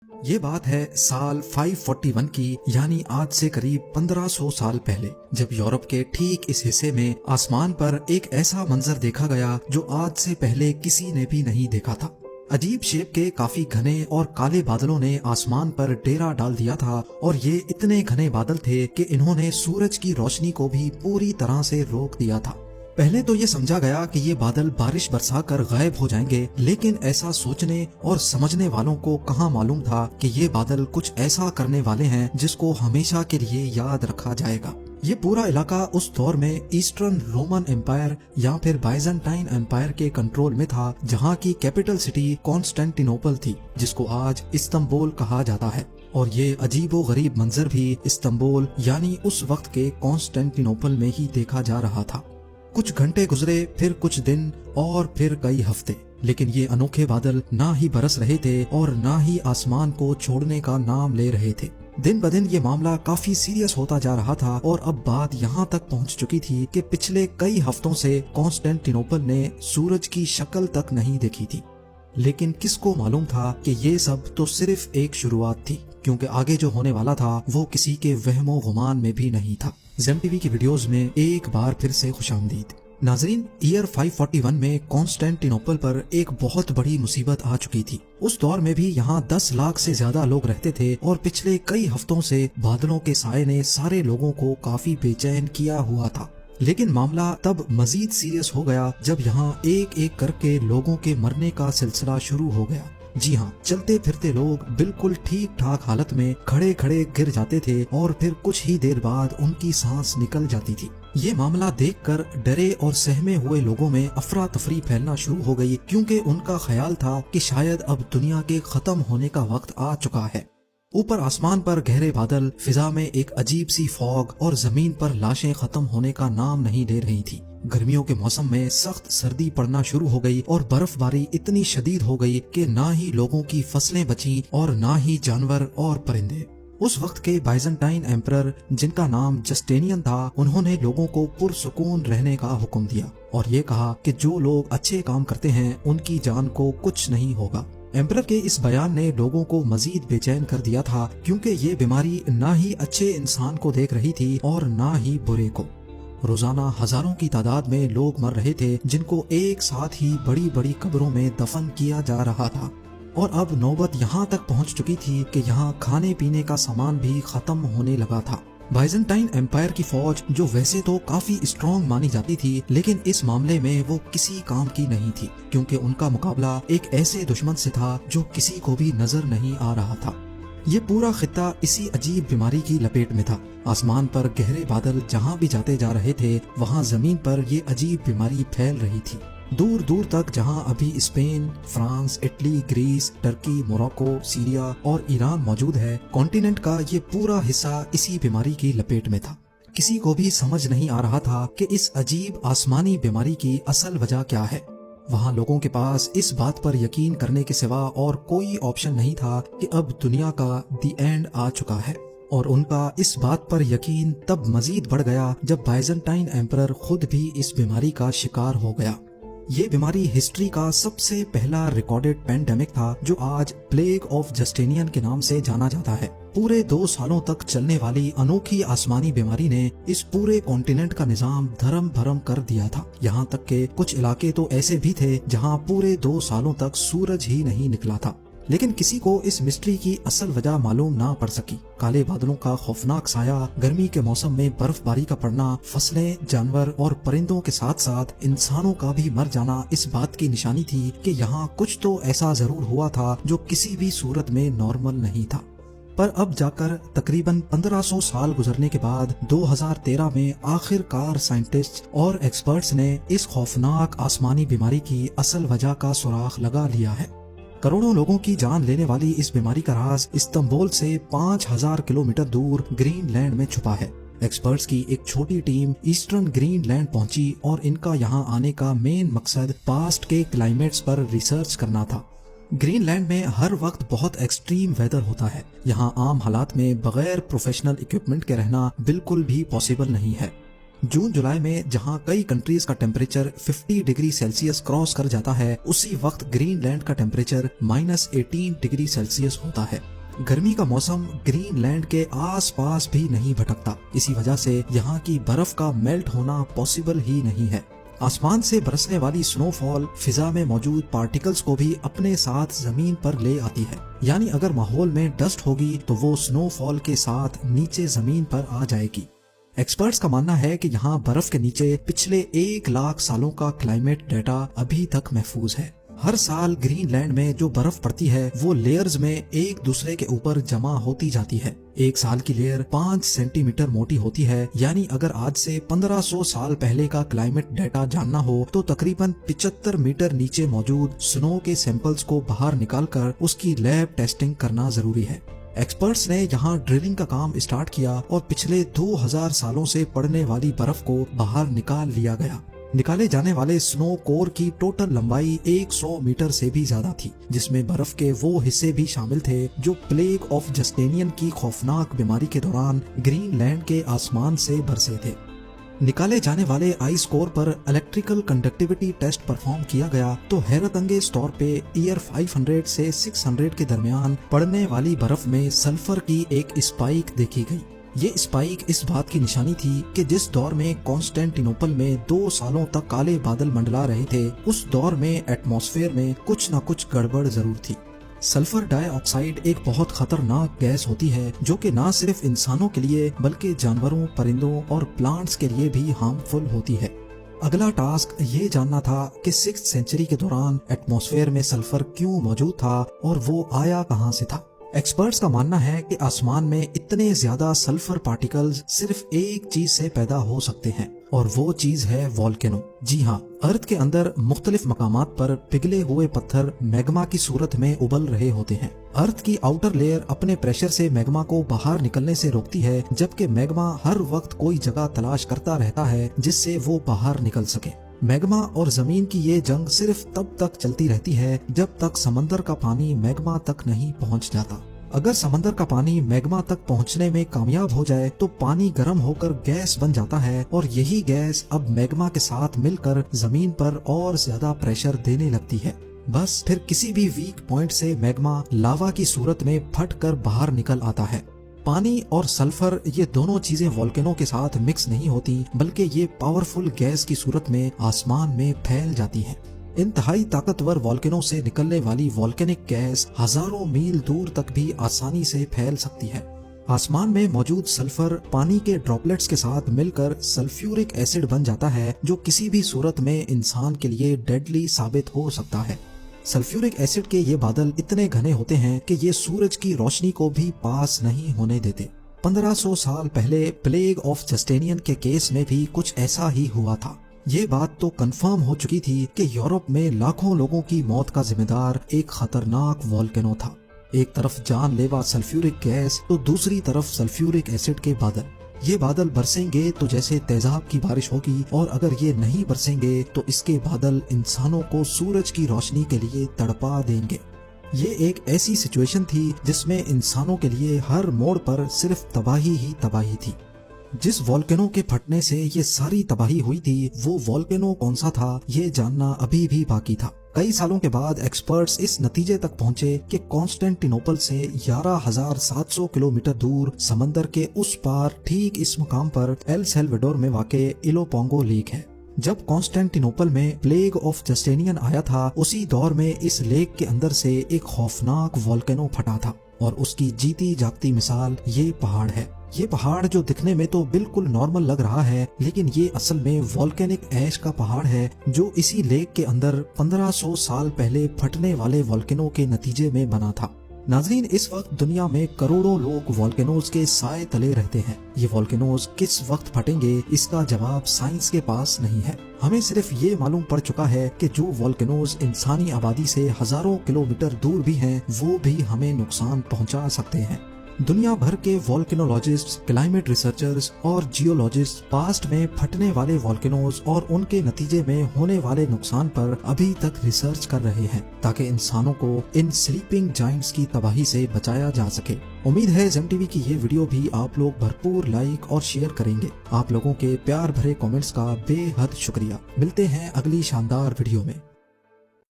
یہ بات ہے سال 541 کی، یعنی آج سے قریب 1500 سال پہلے، جب یورپ کے ٹھیک اس حصے میں آسمان پر ایک ایسا منظر دیکھا گیا جو آج سے پہلے کسی نے بھی نہیں دیکھا تھا۔ عجیب شیپ کے کافی گھنے اور کالے بادلوں نے آسمان پر ڈیرا ڈال دیا تھا، اور یہ اتنے گھنے بادل تھے کہ انہوں نے سورج کی روشنی کو بھی پوری طرح سے روک دیا تھا۔ پہلے تو یہ سمجھا گیا کہ یہ بادل بارش برسا کر غائب ہو جائیں گے، لیکن ایسا سوچنے اور سمجھنے والوں کو کہاں معلوم تھا کہ یہ بادل کچھ ایسا کرنے والے ہیں جس کو ہمیشہ کے لیے یاد رکھا جائے گا۔ یہ پورا علاقہ اس دور میں ایسٹرن رومن امپائر یا پھر بائزنٹائن امپائر کے کنٹرول میں تھا، جہاں کی کیپٹل سٹی کانسٹینٹینوپل تھی، جس کو آج استنبول کہا جاتا ہے۔ اور یہ عجیب و غریب منظر بھی استنبول یعنی اس وقت کے کانسٹینٹینوپل میں ہی دیکھا جا رہا تھا۔ کچھ گھنٹے گزرے، پھر کچھ دن، اور پھر کئی ہفتے، لیکن یہ انوکھے بادل نہ ہی برس رہے تھے اور نہ ہی آسمان کو چھوڑنے کا نام لے رہے تھے۔ دن بدن یہ معاملہ کافی سیریس ہوتا جا رہا تھا، اور اب بات یہاں تک پہنچ چکی تھی کہ پچھلے کئی ہفتوں سے کانسٹینٹینوپل نے سورج کی شکل تک نہیں دیکھی تھی۔ لیکن کس کو معلوم تھا کہ یہ سب تو صرف ایک شروعات تھی، کیونکہ آگے جو ہونے والا تھا وہ کسی کے وہم و گمان میں بھی نہیں تھا۔ زیم ٹی وی کی ویڈیوز میں ایک بار پھر سے خوش آمدید۔ ناظرین، ایئر 541 میں کانسٹینٹینوپل پر ایک بہت بڑی مصیبت آ چکی تھی۔ اس دور میں بھی یہاں 10 لاکھ سے زیادہ لوگ رہتے تھے، اور پچھلے کئی ہفتوں سے بادلوں کے سائے نے سارے لوگوں کو کافی بے چین کیا ہوا تھا۔ لیکن معاملہ تب مزید سیریس ہو گیا جب یہاں ایک ایک کر کے لوگوں کے مرنے کا سلسلہ شروع ہو گیا۔ جی ہاں، چلتے پھرتے لوگ بالکل ٹھیک ٹھاک حالت میں کھڑے کھڑے گر جاتے تھے، اور پھر کچھ ہی دیر بعد ان کی سانس نکل جاتی تھی۔ یہ معاملہ دیکھ کر ڈرے اور سہمے ہوئے لوگوں میں افراتفری پھیلنا شروع ہو گئی، کیونکہ ان کا خیال تھا کہ شاید اب دنیا کے ختم ہونے کا وقت آ چکا ہے۔ اوپر آسمان پر گہرے بادل، فضا میں ایک عجیب سی فوگ، اور زمین پر لاشیں ختم ہونے کا نام نہیں لے رہی تھی۔ گرمیوں کے موسم میں سخت سردی پڑنا شروع ہو گئی، اور برف باری اتنی شدید ہو گئی کہ نہ ہی لوگوں کی فصلیں بچیں اور نہ ہی جانور اور پرندے۔ اس وقت کے بائزنٹائن ایمپرر، جن کا نام جسٹینین تھا، انہوں نے لوگوں کو پرسکون رہنے کا حکم دیا، اور یہ کہا کہ جو لوگ اچھے کام کرتے ہیں ان کی جان کو کچھ نہیں ہوگا۔ ایمپرر کے اس بیان نے لوگوں کو مزید بے چین کر دیا تھا، کیونکہ یہ بیماری نہ ہی اچھے انسان کو دیکھ رہی تھی اور نہ ہی برے کو۔ روزانہ ہزاروں کی تعداد میں لوگ مر رہے تھے، جن کو ایک ساتھ ہی بڑی بڑی قبروں میں دفن کیا جا رہا تھا۔ اور اب نوبت یہاں تک پہنچ چکی تھی کہ یہاں کھانے پینے کا سامان بھی ختم ہونے لگا تھا۔ بائزنٹائن امپائر کی فوج، جو ویسے تو کافی اسٹرانگ مانی جاتی تھی، لیکن اس معاملے میں وہ کسی کام کی نہیں تھی، کیونکہ ان کا مقابلہ ایک ایسے دشمن سے تھا جو کسی کو بھی نظر نہیں آ رہا تھا۔ یہ پورا خطہ اسی عجیب بیماری کی لپیٹ میں تھا۔ آسمان پر گہرے بادل جہاں بھی جاتے جا رہے تھے، وہاں زمین پر یہ عجیب بیماری پھیل رہی تھی۔ دور دور تک، جہاں ابھی Spain, France, Italy, Greece, Turkey, Morocco, Syria اور ایران موجود ہے، کانٹیننٹ کا یہ پورا حصہ اسی بیماری کی لپیٹ میں تھا۔ کسی کو بھی سمجھ نہیں آ رہا تھا کہ اس عجیب آسمانی بیماری کی اصل وجہ کیا ہے۔ وہاں لوگوں کے پاس اس بات پر یقین کرنے کے سوا اور کوئی آپشن نہیں تھا کہ اب دنیا کا دی اینڈ آ چکا ہے، اور ان کا اس بات پر یقین تب مزید بڑھ گیا جب بائزنٹائن ایمپرر خود بھی اس بیماری کا شکار ہو گیا۔ یہ بیماری ہسٹری کا سب سے پہلا ریکارڈڈ پینڈیمک تھا، جو آج پلیگ آف جسٹینین کے نام سے جانا جاتا ہے۔ پورے 2 سالوں تک چلنے والی انوکھی آسمانی بیماری نے اس پورے کانٹیننٹ کا نظام دھرم بھرم کر دیا تھا، یہاں تک کہ کچھ علاقے تو ایسے بھی تھے جہاں پورے 2 سالوں تک سورج ہی نہیں نکلا تھا۔ لیکن کسی کو اس مسٹری کی اصل وجہ معلوم نہ پڑ سکی۔ کالے بادلوں کا خوفناک سایہ، گرمی کے موسم میں برف باری کا پڑنا، فصلیں، جانور اور پرندوں کے ساتھ ساتھ انسانوں کا بھی مر جانا اس بات کی نشانی تھی کہ یہاں کچھ تو ایسا ضرور ہوا تھا جو کسی بھی صورت میں نارمل نہیں تھا۔ پر اب جا کر تقریباً 1500 سال گزرنے کے بعد 2013 میں آخر کار سائنٹسٹ اور ایکسپرٹس نے اس خوفناک آسمانی بیماری کی اصل وجہ کا سراغ لگا لیا ہے۔ کروڑوں لوگوں کی جان لینے والی اس بیماری کا راز استنبول سے 5000 کلومیٹر دور گرین لینڈ میں چھپا ہے۔ ایکسپرٹس کی ایک چھوٹی ٹیم ایسٹرن گرین لینڈ پہنچی، اور ان کا یہاں آنے کا مین مقصد پاسٹ کے کلائمیٹس پر ریسرچ کرنا تھا۔ گرین لینڈ میں ہر وقت بہت ایکسٹریم ویدر ہوتا ہے۔ یہاں عام حالات میں بغیر پروفیشنل اکوپمنٹ کے رہنا بالکل بھی پاسبل نہیں ہے۔ जून जुलाई में जहां कई कंट्रीज का टेम्परेचर 50 डिग्री सेल्सियस क्रॉस कर जाता है, उसी वक्त ग्रीनलैंड का टेम्परेचर -18 डिग्री सेल्सियस होता है। गर्मी का मौसम ग्रीनलैंड के आसपास भी नहीं भटकता। इसी वजह से यहाँ की बर्फ का मेल्ट होना पॉसिबल ही नहीं है। आसमान से बरसने वाली स्नोफॉल फिजा में मौजूद पार्टिकल्स को भी अपने साथ जमीन पर ले आती है। यानी अगर माहौल में डस्ट होगी तो वो स्नोफॉल के साथ नीचे जमीन पर आ जाएगी। एक्सपर्ट्स का मानना है कि यहाँ बर्फ के नीचे पिछले 1 लाख सालों का क्लाइमेट डेटा अभी तक महफूज है। हर साल ग्रीनलैंड में जो बर्फ पड़ती है वो लेयर्स में एक दूसरे के ऊपर जमा होती जाती है। एक साल की लेयर 5 सेंटीमीटर मोटी होती है। यानी अगर आज से 1500 साल पहले का क्लाइमेट डेटा जानना हो तो तकरीबन 75 मीटर नीचे मौजूद स्नो के सैंपल्स को बाहर निकालकर उसकी लैब टेस्टिंग करना जरूरी है। एक्सपर्ट्स ने यहाँ ड्रिलिंग का काम स्टार्ट किया और पिछले 2000 सालों से पड़ने वाली बर्फ को बाहर निकाल लिया गया। निकाले जाने वाले स्नो कोर की टोटल लंबाई 100 मीटर से भी ज्यादा थी, जिसमें बर्फ के वो हिस्से भी शामिल थे जो प्लेग ऑफ जस्टेनियन की खौफनाक बीमारी के दौरान ग्रीनलैंड के आसमान से बरसे थे। निकाले जाने वाले आइस कोर पर इलेक्ट्रिकल कंडक्टिविटी टेस्ट परफॉर्म किया गया तो हैरत अंगेज तौर पे ईयर 500 से 600 के दरमियान पड़ने वाली बर्फ में सल्फर की एक स्पाइक देखी गई। ये स्पाइक इस बात की निशानी थी कि जिस दौर में कॉन्स्टेंटिनोपल में 2 सालों तक काले बादल मंडला रहे थे, उस दौर में एटमॉस्फेयर में कुछ न कुछ गड़बड़ जरूर थी। सल्फर डाइऑक्साइड एक बहुत खतरनाक गैस होती है जो कि न सिर्फ इंसानों के लिए बल्कि जानवरों, परिंदों और प्लांट्स के लिए भी हार्मफुल होती है। अगला टास्क ये जानना था कि 6th सेंचुरी के दौरान एटमॉस्फेयर में सल्फर क्यों मौजूद था और वो आया कहां से था। एक्सपर्ट्स का मानना है कि आसमान में इतने ज्यादा सल्फर पार्टिकल्स सिर्फ एक चीज से पैदा हो सकते हैं और वो चीज है वोल्केनो। जी हाँ, अर्थ के अंदर मुख्तलिफ मकामात पर पिघले हुए पत्थर मैग्मा की सूरत में उबल रहे होते हैं। अर्थ की आउटर लेयर अपने प्रेशर से मैग्मा को बाहर निकलने से रोकती है, जबकि मैग्मा हर वक्त कोई जगह तलाश करता रहता है जिससे वो बाहर निकल सके। मैग्मा और जमीन की ये जंग सिर्फ तब तक चलती रहती है जब तक समंदर का पानी मैग्मा तक नहीं पहुंच जाता। अगर समंदर का पानी मैग्मा तक पहुंचने में कामयाब हो जाए तो पानी गर्म होकर गैस बन जाता है और यही गैस अब मैग्मा के साथ मिलकर जमीन पर और ज्यादा प्रेशर देने लगती है। बस फिर किसी भी वीक पॉइंट से मैग्मा लावा की सूरत में फट कर बाहर निकल आता है। पानी और सल्फर ये दोनों चीजें वोल्केनो के साथ मिक्स नहीं होती, बल्कि ये पावरफुल गैस की सूरत में आसमान में फैल जाती हैं। इंतहाई ताकतवर वोल्केनो से निकलने वाली वोल्केनिक गैस हजारों मील दूर तक भी आसानी से फैल सकती है। आसमान में मौजूद सल्फर पानी के ड्रॉपलेट्स के साथ मिलकर सल्फ्यूरिक एसिड बन जाता है, जो किसी भी सूरत में इंसान के लिए डेडली साबित हो सकता है। सल्फ्यूरिक एसिड के ये बादल इतने घने होते हैं कि ये सूरज की रोशनी को भी पास नहीं होने देते। 1500 साल पहले प्लेग ऑफ जस्टेनियन के केस में भी कुछ ऐसा ही हुआ था। ये बात तो कंफर्म हो चुकी थी कि यूरोप में लाखों लोगों की मौत का जिम्मेदार एक खतरनाक वोल्केनो था। एक तरफ जानलेवा सल्फ्यूरिक गैस तो दूसरी तरफ सल्फ्यूरिक एसिड के बादल। ये बादल बरसेंगे तो जैसे तेजाब की बारिश होगी, और अगर ये नहीं बरसेंगे तो इसके बादल इंसानों को सूरज की रोशनी के लिए तड़पा देंगे। ये एक ऐसी सिचुएशन थी जिसमें इंसानों के लिए हर मोड़ पर सिर्फ तबाही ही तबाही थी। जिस वोल्केनो के फटने से ये सारी तबाही हुई थी, वो वोल्केनो कौन सा था ये जानना अभी भी बाकी था। कई सालों के बाद एक्सपर्ट्स इस नतीजे तक पहुंचे कि कॉन्स्टेंटिनोपल से 11,700 किलोमीटर दूर समंदर के उस पार ठीक इस मुकाम पर एल सैल्वाडोर में वाक़े इलोपोंगो लेक है। जब कॉन्स्टेंटिनोपल में प्लेग ऑफ जस्टेनियन आया था, उसी दौर में इस लेक के अंदर से एक खौफनाक वोल्केनो फटा था और उसकी जीती जागती मिसाल ये पहाड़ है। ये पहाड़ जो दिखने में तो बिल्कुल नॉर्मल लग रहा है, लेकिन ये असल में वोल्केनिक ऐश का पहाड़ है जो इसी लेक के अंदर 1500 साल पहले फटने वाले वोल्केनो के नतीजे में बना था। नाजरीन, इस वक्त दुनिया में करोड़ों लोग वोल्केनोज के साए तले रहते हैं। ये वोल्केनोज किस वक्त फटेंगे इसका जवाब साइंस के पास नहीं है। हमें सिर्फ ये मालूम पड़ चुका है कि जो वोल्केनोज इंसानी आबादी से हजारों किलोमीटर दूर भी हैं, वो भी हमें नुकसान पहुंचा सकते हैं। दुनिया भर के वोल्केनोलॉजिस्ट, क्लाइमेट रिसर्चर्स और जियोलॉजिस्ट पास्ट में फटने वाले वोल्केनोज और उनके नतीजे में होने वाले नुकसान पर अभी तक रिसर्च कर रहे हैं ताकि इंसानों को इन स्लीपिंग जायंट्स की तबाही से बचाया जा सके। उम्मीद है जेम टीवी की ये वीडियो भी आप लोग भरपूर लाइक और शेयर करेंगे। आप लोगों के प्यार भरे कमेंट्स का बेहद शुक्रिया। मिलते हैं अगली शानदार वीडियो में।